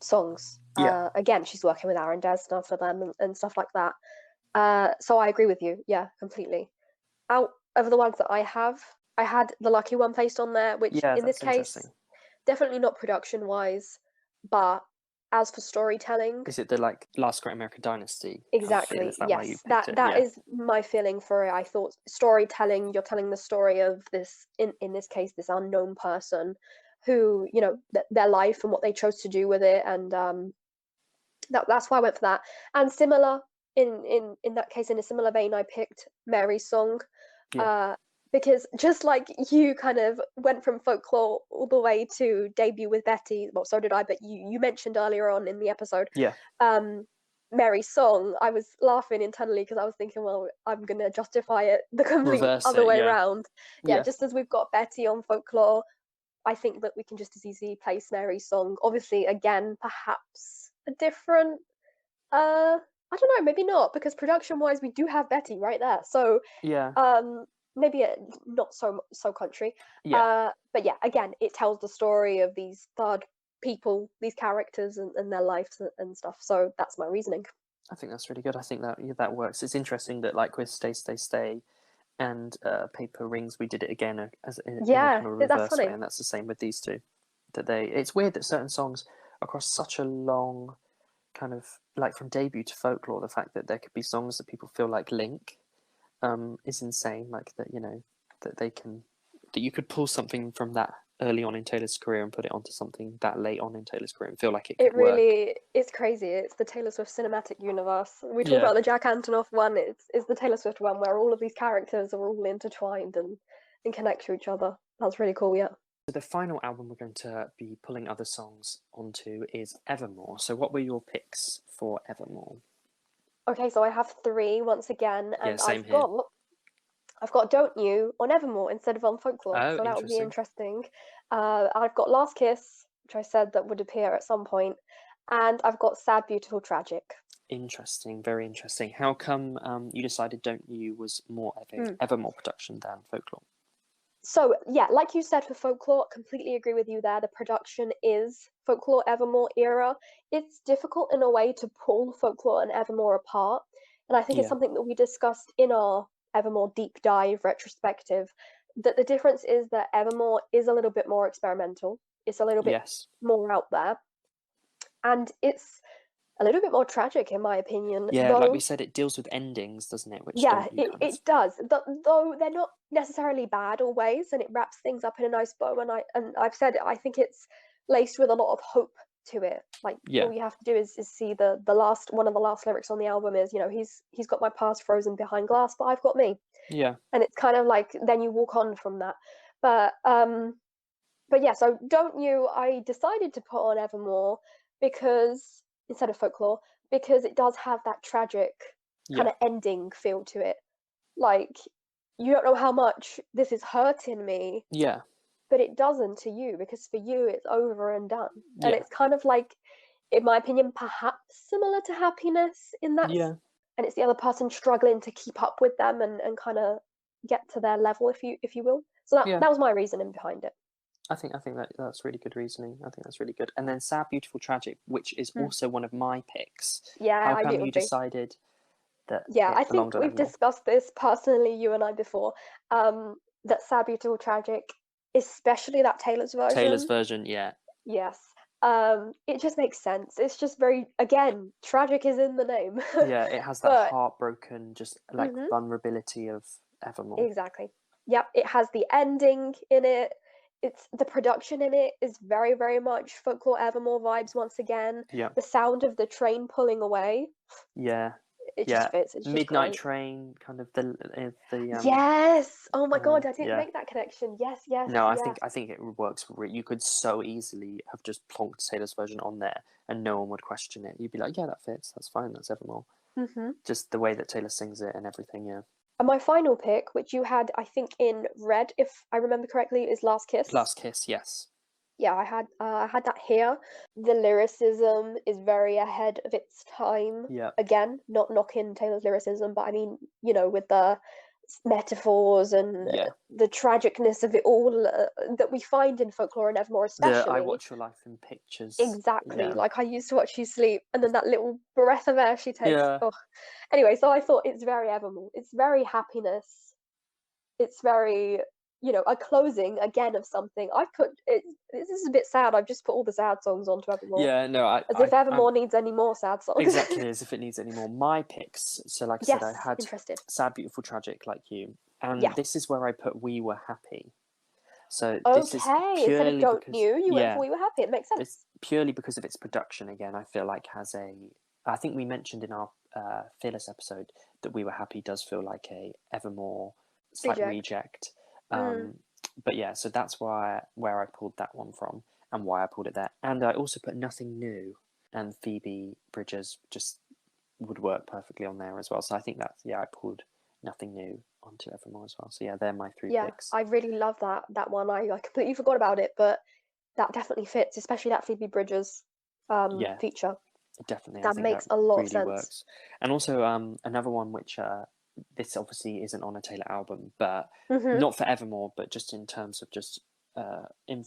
songs. Yeah. Again, she's working with Aaron Dessner for them and stuff like that. So I agree with you. Yeah, completely. Out of the ones that I had the Lucky One placed on there, which Yeah, in this that's case, interesting. definitely not production wise, but as for storytelling, Is it the like Last Great American Dynasty kind of feel? exactly. Is that why you Yes, picked it? that Yeah. is my feeling for it. I thought storytelling, you're telling the story of this in this case, this unknown person who, their life and what they chose to do with it, and that's why I went for that. And similar in that case, in a similar vein, I picked Mary's song, Yeah. uh, because just like you kind of went from folklore all the way to debut with Betty. Well, so did I, but you mentioned earlier on in the episode, Yeah. um, Mary's song. I was laughing internally because I was thinking, well, I'm gonna justify it the complete Reverse other it. way Yeah. around. Yeah, Yeah. just as we've got Betty on folklore, I think that we can just as easily place Mary's song. Obviously, again, perhaps a different. I don't know, maybe not, because production-wise, we do have Betty right there. So, Yeah. maybe not so country. Yeah. But yeah, again, it tells the story of these third people, these characters, and their lives and stuff. So that's my reasoning. I think that's really good. I think that that works. It's interesting that like with Stay Stay Stay and Paper Rings, we did it again as in a Yeah, kind of that's reverse way, funny. and that's the same with these two. That they, it's weird that certain songs across such a long kind of like from debut to folklore, the fact that there could be songs that people feel like link is insane. Like that, that they can, that you could pull something from that early on in Taylor's career and put it onto something that late on in Taylor's career and feel like it It could work. really is crazy. It's the Taylor Swift cinematic universe. We talk Yeah. about the Jack Antonoff one. It's the Taylor Swift one where all of these characters are all intertwined and connect to each other. That's really cool. Yeah. So the final album we're going to be pulling other songs onto is Evermore. So what were your picks for Evermore? Okay, so I have three once again, Yeah, and same I've here. got Don't You on Evermore instead of on Folklore, Oh, so that would be interesting. interesting. I've got Last Kiss, which I said that would appear at some point, and I've got Sad, Beautiful, Tragic. Interesting, very interesting. How come you decided Don't You was more Hmm. Evermore production than Folklore? So yeah, like you said for Folklore, completely agree with you there. The production is Folklore Evermore era. It's difficult in a way to pull Folklore and Evermore apart, and I think it's Yeah. something that we discussed in our Evermore deep dive retrospective. That the difference is that Evermore is a little bit more experimental. It's a little bit Yes. more out there, and it's a little bit more tragic in my opinion. Yeah, like we Though said, it deals with endings, doesn't it? Which yeah, Don't You kind of. it does. Though they're not necessarily bad always, and it wraps things up in a nice bow. And I've said it, I think it's laced with a lot of hope to it. Like Yeah. all you have to do is see the last one of the last lyrics on the album is, he's got my past frozen behind glass, but I've got me. Yeah. And it's kind of like then you walk on from that. But yeah, so Don't You, I decided to put on Evermore because instead of Folklore, because it does have that tragic kind Yeah. of ending feel to it. Like you don't know how much this is hurting me, Yeah. but it doesn't to you because for you it's over and done. And Yeah. it's kind of like, in my opinion, perhaps similar to happiness in that, Yeah. and it's the other person struggling to keep up with them and kind of get to their level, if you will. So Yeah. that was my reasoning behind it. I think that's really good reasoning. I think that's really good. And then Sad, Beautiful, Tragic, which is Hmm. also one of my picks. Yeah, How I knew come it you would be. decided that Yeah, it I belonged think on we've Evermore? discussed this personally, you and I, before. That Sad, Beautiful, Tragic, especially that Taylor's Taylor's version. version, yeah. Yes. It just makes sense. It's just very, again, tragic is in the name. Yeah, it has that But heartbroken, just like mhm, vulnerability of Evermore. exactly. Yep, it has the ending in it. It's the production in it is very, very much Folklore Evermore vibes once again. Yeah. The sound of the train pulling away, Yeah. it just Yeah. fits. It's just Midnight great. Train, kind of the Yes. Oh my God, I didn't yeah. make that connection. Yes, yes, No, I think yes. I think it works. You could so easily have just plonked Taylor's version on there, and no one would question it. You'd be like, "Yeah, that fits. That's fine. That's Evermore." Hmm. Just the way that Taylor sings it and everything. Yeah. And my final pick, which you had, I think, in red, if I remember correctly, is Last Kiss. Last Kiss, yes. Yeah, I had that here. The lyricism is very ahead of its time. Yeah, Again, not knocking Taylor's lyricism, but I mean, with the metaphors and yeah. the tragicness of it all that we find in Folklore and Evermore, The I especially. watch your life in pictures. Exactly. Yeah, Like I used to watch you sleep, and then that little breath of air she takes. yeah, Oh, anyway, so I thought it's very Evermore. It's very happiness. It's very, a closing again of something. I've put it. This is a bit sad. I've just put all the sad songs onto Evermore, yeah. No, as if I'm Evermore needs any more sad songs. exactly as if it needs any more. My picks. So, like I said, I Yes, had interested. sad, beautiful, tragic, like you, and Yeah. this is where I put we were happy. So this is Okay. Instead of purely don't because, knew, you went for yeah, we were happy. It makes this sense. purely because of its production. Again, I feel like has a. I think we mentioned in our Fearless episode that we were happy does feel like a Evermore slight Reject. reject. Mm. Um, but yeah, so that's why where I pulled that one from and why I pulled it there. And I also put nothing new, and Phoebe Bridgers just would work perfectly on there as well. So I think that's I pulled nothing new onto Evermore as well. So yeah, they're my three Yeah, picks. I really love that one. I completely forgot about it, but that definitely fits, especially that Phoebe Bridgers Yeah, feature. definitely. I That think that makes a lot of really sense. works. And also another one which this obviously isn't on a Taylor album, but Hmm. not for Evermore, but just in terms of just in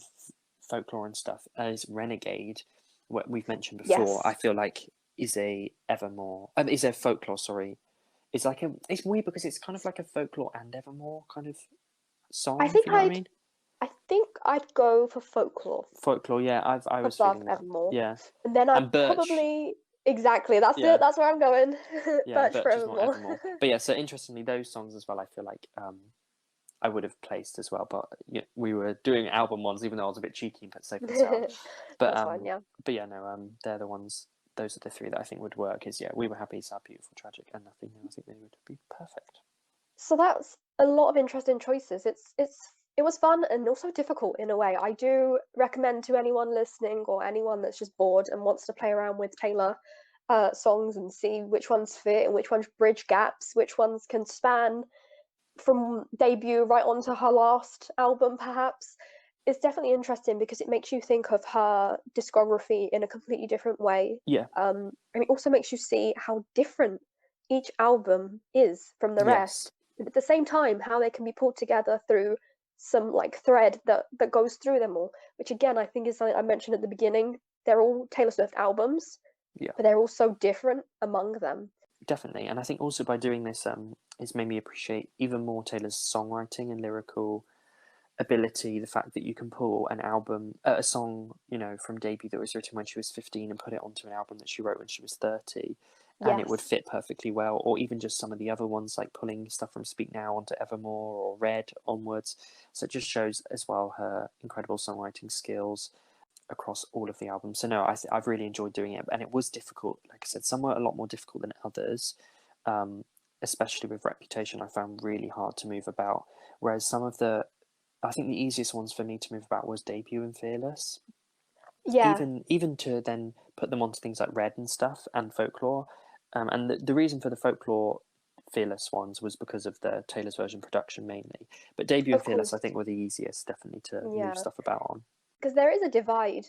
folklore and stuff, is Renegade, what we've mentioned before. I Yes. feel like is a Evermore, is a folklore. Sorry, it's like it's weird because it's kind of like a folklore and Evermore kind of I song. If think you know what I I'd mean. I think I'd go for Folklore Folklore, yeah. I was above feeling that. Evermore. Yeah, And then I'd and Birch. probably exactly, that's it, Yeah, that's where I'm going. yeah. Birch for Birch is more Evermore. Evermore, but yeah. So interestingly, those songs as well. I feel like I would have placed as well, but yeah, we were doing album ones, even though I was a bit cheeky and put Safe and Sound. But That's fine, yeah. yeah, no, they're the ones. Those are the three that I think would work. Is we were happy, sad, beautiful, tragic, and nothing new. I think they would be perfect. So that's a lot of interesting choices. It was fun and also difficult in a way. I do recommend to anyone listening or anyone that's just bored and wants to play around with Taylor songs and see which ones fit and which ones bridge gaps, which ones can span from debut right onto her last album, perhaps. It's definitely interesting because it makes you think of her discography in a completely different way. Yeah. And it also makes you see how different each album is from the Yes. rest. But at the same time, how they can be pulled together through some like thread that goes through them all, which again I think is something I mentioned at the beginning. They're all Taylor Swift albums, Yeah. but they're all so different among them. Definitely, and I think also by doing this, it's made me appreciate even more Taylor's songwriting and lyrical ability. The fact that you can pull an album, a song, from debut that was written when she was 15 and put it onto an album that she wrote when she was 30, and it would Yes. fit perfectly well. Or even just some of the other ones, like pulling stuff from Speak Now onto Evermore or Red onwards. So it just shows as well her incredible songwriting skills across all of the albums. So no, I've really enjoyed doing it, and it was difficult. Like I said, some were a lot more difficult than others, especially with Reputation. I found really hard to move about, whereas I think the easiest ones for me to move about was Debut and Fearless. Yeah. Even to then put them onto things like Red and stuff and Folklore, and the reason for the Folklore Fearless ones was because of the Taylor's version production mainly. But Debut and Of Fearless, I course. think, were the easiest definitely to move Yeah. stuff about on. Because there is a divide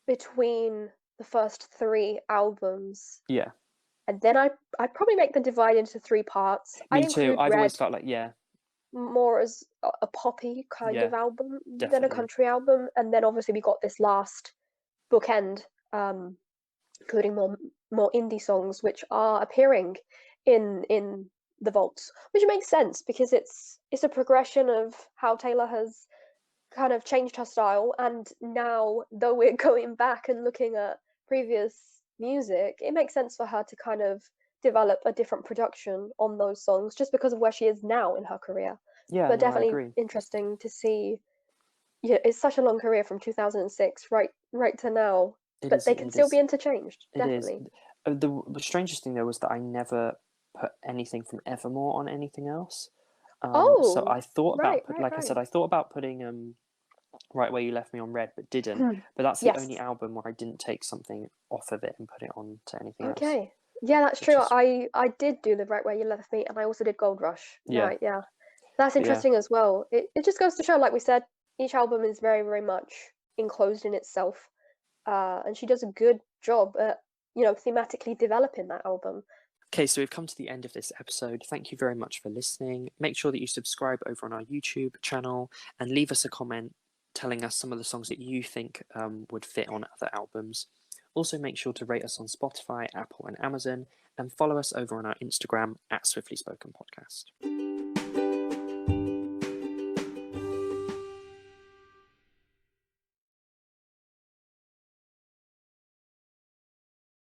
between the first three albums. Yeah. And then I'd probably make the divide into three parts. I'd Me too. include I've always Red felt like, yeah, more as a poppy kind yeah, of album than a definitely. country album. And then obviously we got this last bookend, including more indie songs which are appearing in the vaults, which makes sense because it's a progression of how Taylor has kind of changed her style. And now, though we're going back and looking at previous music, it makes sense for her to kind of develop a different production on those songs just because of where she is now in her career. Yeah, But no, I definitely agree. interesting to see. Yeah, it's such a long career from 2006 right to now, It but is. they can It still be is. interchanged. It is. Definitely. The strangest thing though was that I never put anything from Evermore on anything else. So Oh, I thought right, about right, like I said, right. I thought about putting Right Where You Left Me on Red, but didn't. But that's the only Yes. album where I didn't take something off of it and put it on to anything else, Okay. Yeah, that's which true. is I did do Live Right Where You Left Me, and I also did Gold Rush. yeah. Right, yeah. That's But yeah, interesting as well. It just goes to show, like we said, each album is very, very much enclosed in itself. And she does a good job at, thematically developing that album. Okay, so we've come to the end of this episode. Thank you very much for listening. Make sure that you subscribe over on our YouTube channel and leave us a comment telling us some of the songs that you think would fit on other albums. Also, make sure to rate us on Spotify, Apple, and Amazon, and follow us over on our Instagram @SwiftlySpokenPodcast.